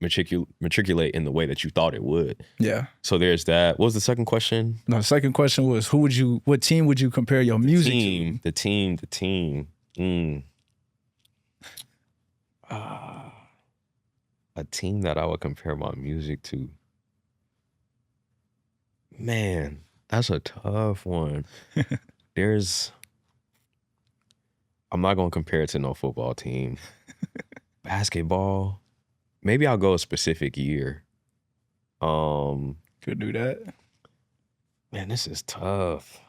matriculate in the way that you thought it would. Yeah. So there's that. What was the second question? No, the second question was, what team would you compare your music to? The team. A team that I would compare my music to. Man, that's a tough one. I'm not gonna compare it to no football team. Basketball, maybe I'll go a specific year. Could do that. Man, this is tough.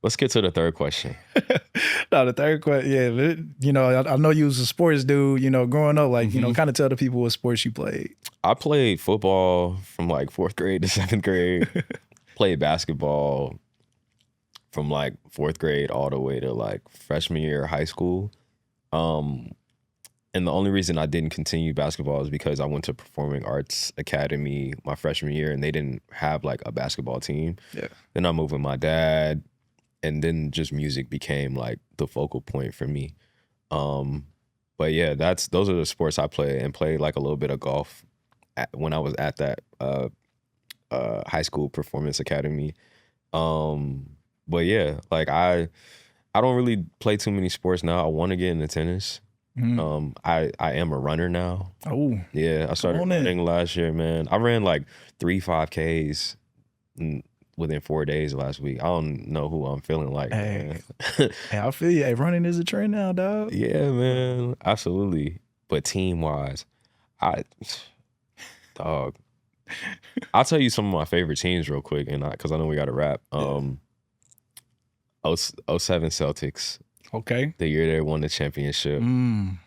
Let's get to the third question. No, the third question, yeah, I know you was a sports dude, growing up, like, kind of tell the people what sports you played. I played football from like 4th grade to 7th grade. Played basketball from like 4th grade all the way to like freshman year of high school. And the only reason I didn't continue basketball is because I went to Performing Arts Academy my freshman year and they didn't have like a basketball team. Yeah. Then I moved with my dad, and then just music became like the focal point for me. But yeah, those are the sports I play, and played like a little bit of golf when I was at that high school performance academy. But yeah, like I don't really play too many sports now. I want to get into tennis. I am a runner now. Oh yeah, I started running last year, man. I ran like 3 5Ks within 4 days last week. I don't know who I'm feeling like. Hey, I feel you. Hey, running is a trend now, dog. Yeah, man, absolutely. But team wise, dog, I'll tell you some of my favorite teams real quick, and because I know we got to wrap. 07 Celtics. Okay. The year they won the championship. You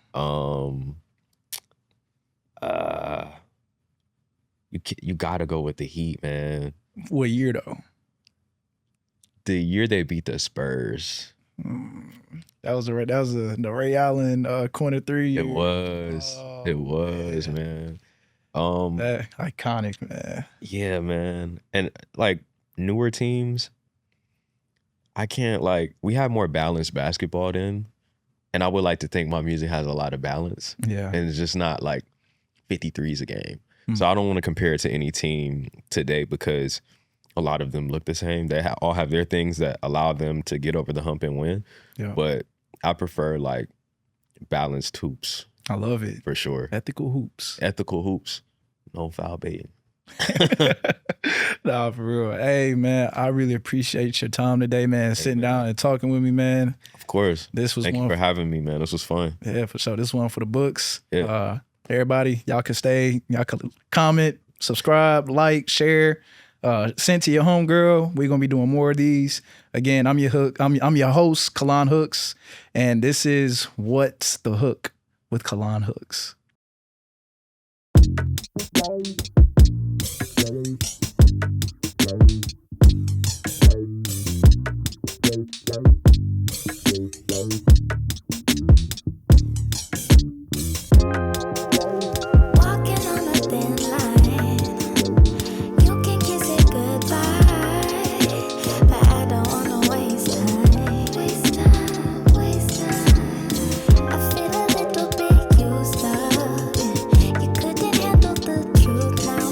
gotta go with the Heat, man. What year though? The year they beat the Spurs. That was the Ray Allen corner three. It was. It was, man. That iconic, man. Yeah, man. And like newer teams, I can't we have more balanced basketball then. And I would like to think my music has a lot of balance. Yeah. And it's just not like 53s a game. So I don't want to compare it to any team today because a lot of them look the same. They all have their things that allow them to get over the hump and win. Yeah. But I prefer like balanced hoops. I love it. For sure. Ethical hoops. Ethical hoops. No foul baiting. Nah, for real. Hey, man, I really appreciate your time today, man. Sitting down and talking with me, man. Of course. Thank you for having me, man. This was fun. Yeah, for sure. This one for the books. Yeah. Everybody, y'all can stay. Y'all can comment, subscribe, like, share. Send to your homegirl. We're gonna be doing more of these. Again, I'm your hook. I'm your host, Kalan Hooks, and this is What's the Hook with Kalan Hooks. I feel a little bit used up. You couldn't handle the truth now.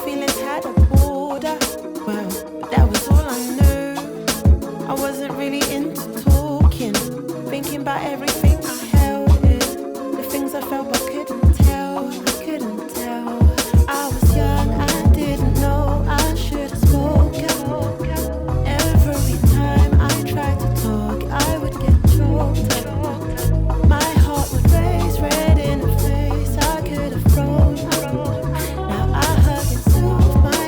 feelings had a border. Well, that was all I knew. I wasn't really into talking, thinking about everything I held in, the things I felt but couldn't tell. I was young, I didn't know I should have spoken. Every time I tried to talk, I would get choked up. My heart would race, red in the face, I could have frozen. Now I hug and soothe my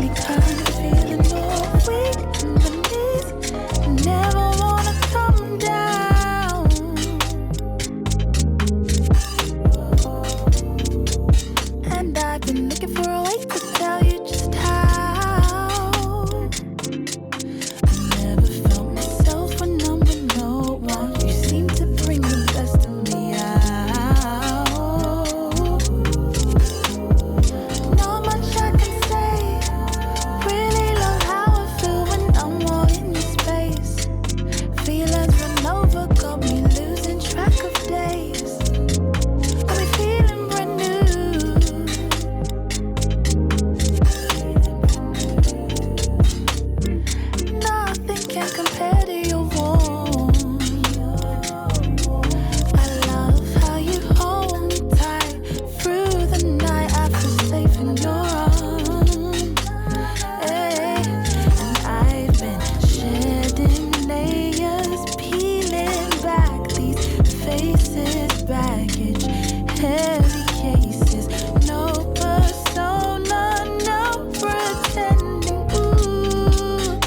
lately kind of feeling all weak in the knees. Never wanna come down. And I've been looking for a way to tell you just how. I never felt myself when I'm with no one. You seem to bring the best of me out. Not much I can say. Really love how I feel when I'm all in your space. Feelings run over, got me losing track of days. Got me feeling brand new. Nothing can compare to your warmth. I love how you hold me tight through the night. I feel safe in your arms. Hey. And I've been shedding layers, peeling back these faces, baggage, heavy cases. No persona, no pretending. Ooh.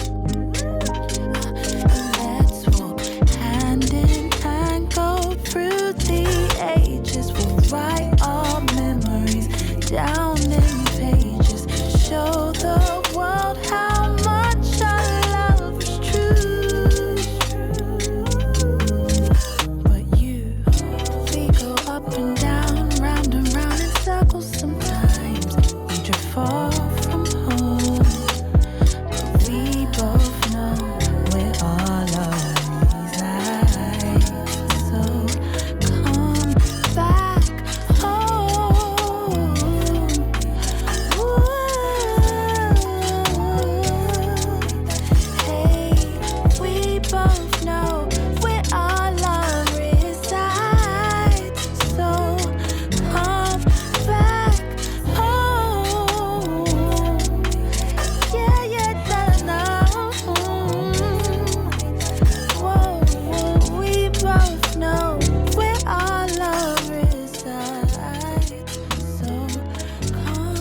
Let's walk hand in hand, go through the ages. We'll write our memories down in pages. Show the world how much our love is true. But you, we go up and down, round and round in circles sometimes. We drift far from home. We both know where our love resides. So come back home. Hey, we both know where our love resides. So come back home. Yeah, whoa, we both know where our love resides. So come.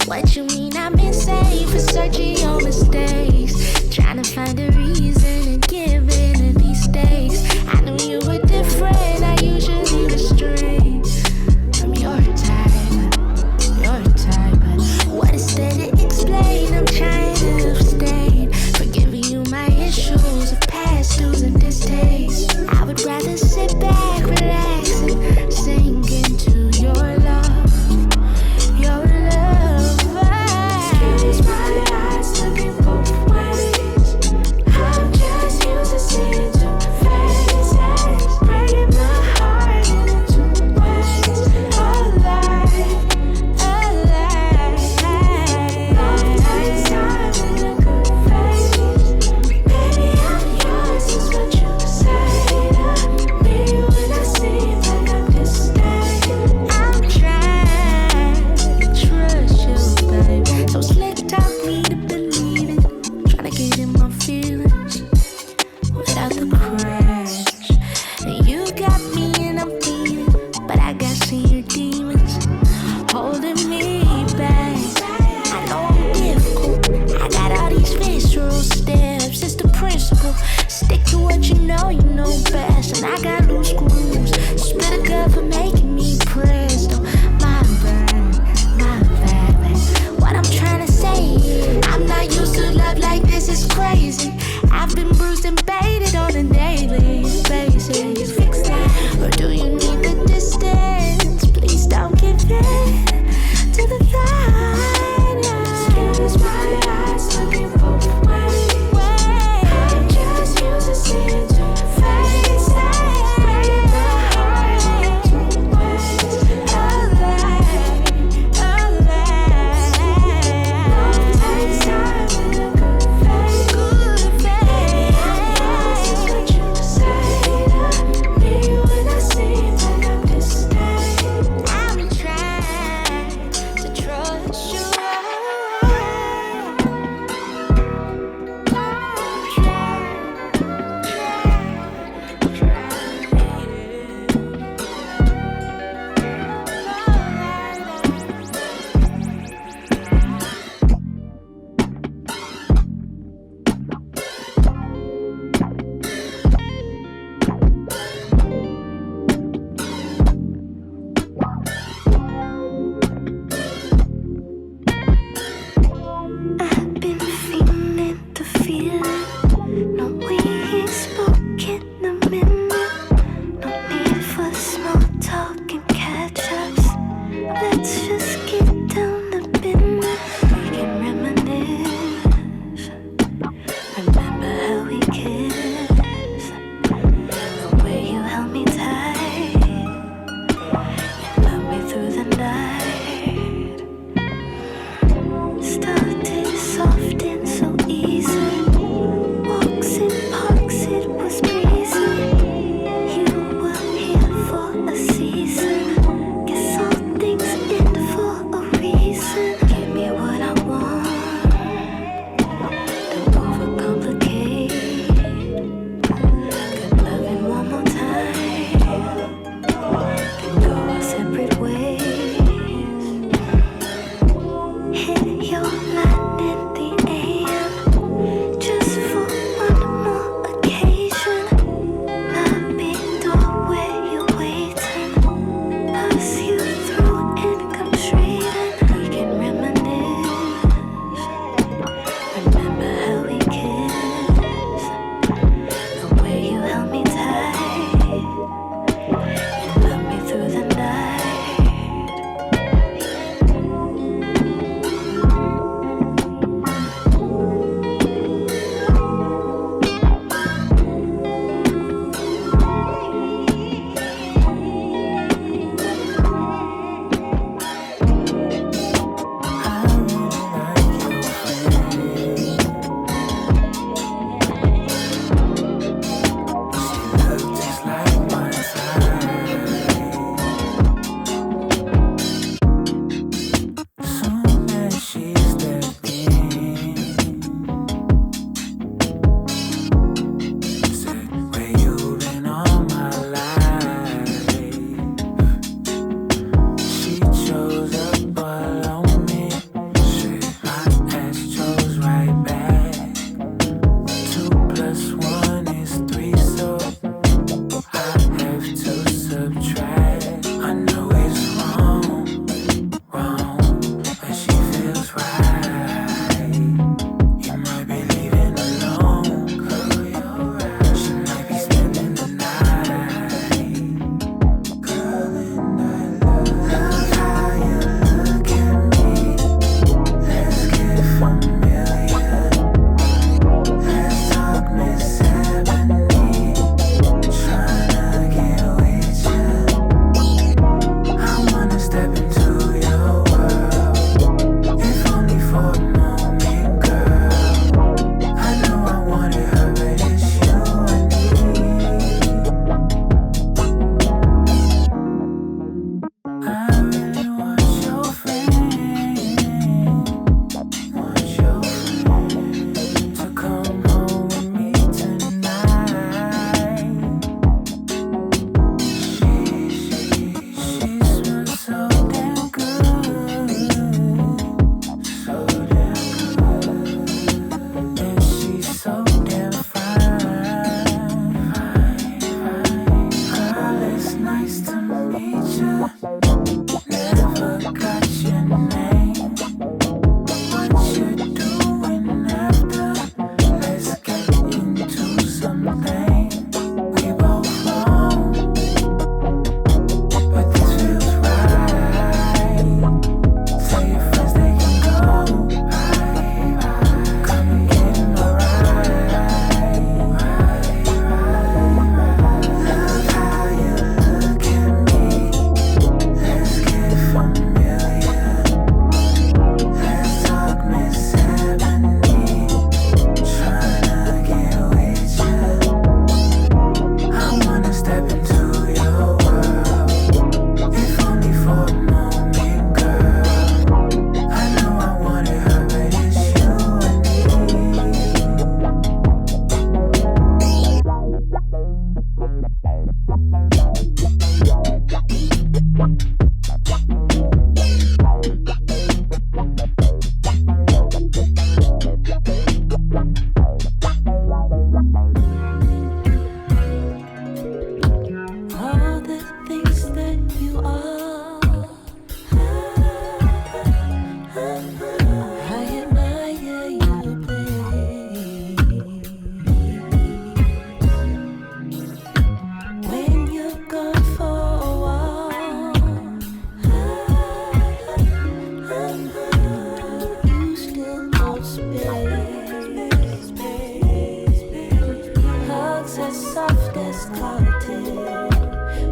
What you mean I'm insane for searching your mistakes, trying to find a reason and give in to these stakes. I knew you were different, I usually restrain from your type, but what is there to explain? I'm trying to abstain, forgiving you my issues of past dues and distaste. I would rather sit back, relax, and sink into your love, your love. Excuse my eyes to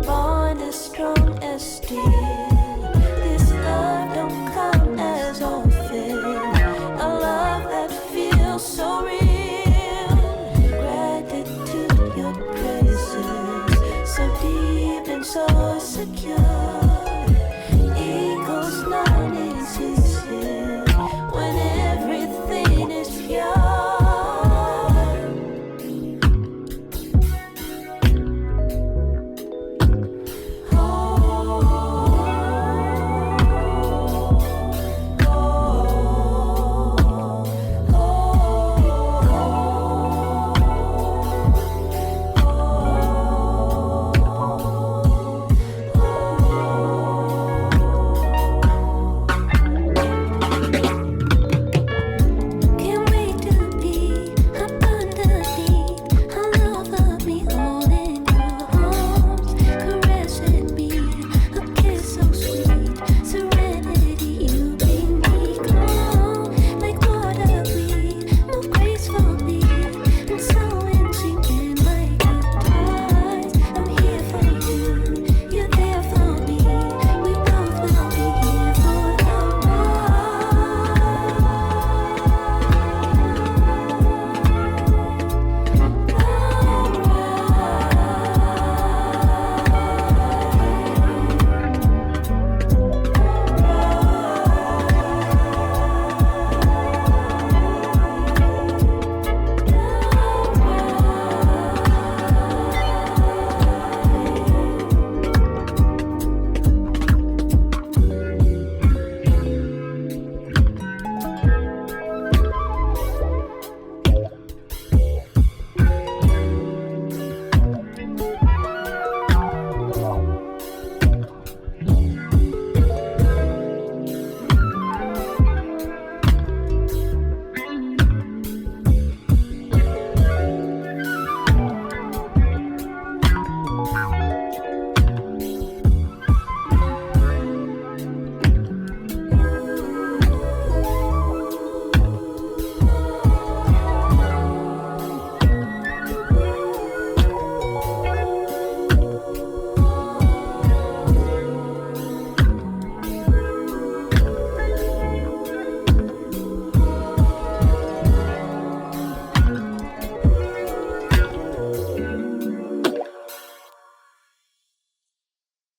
bond as strong as steel. This love don't come as often, a love that feels so real. Gratitude, your presence, so deep and so secure.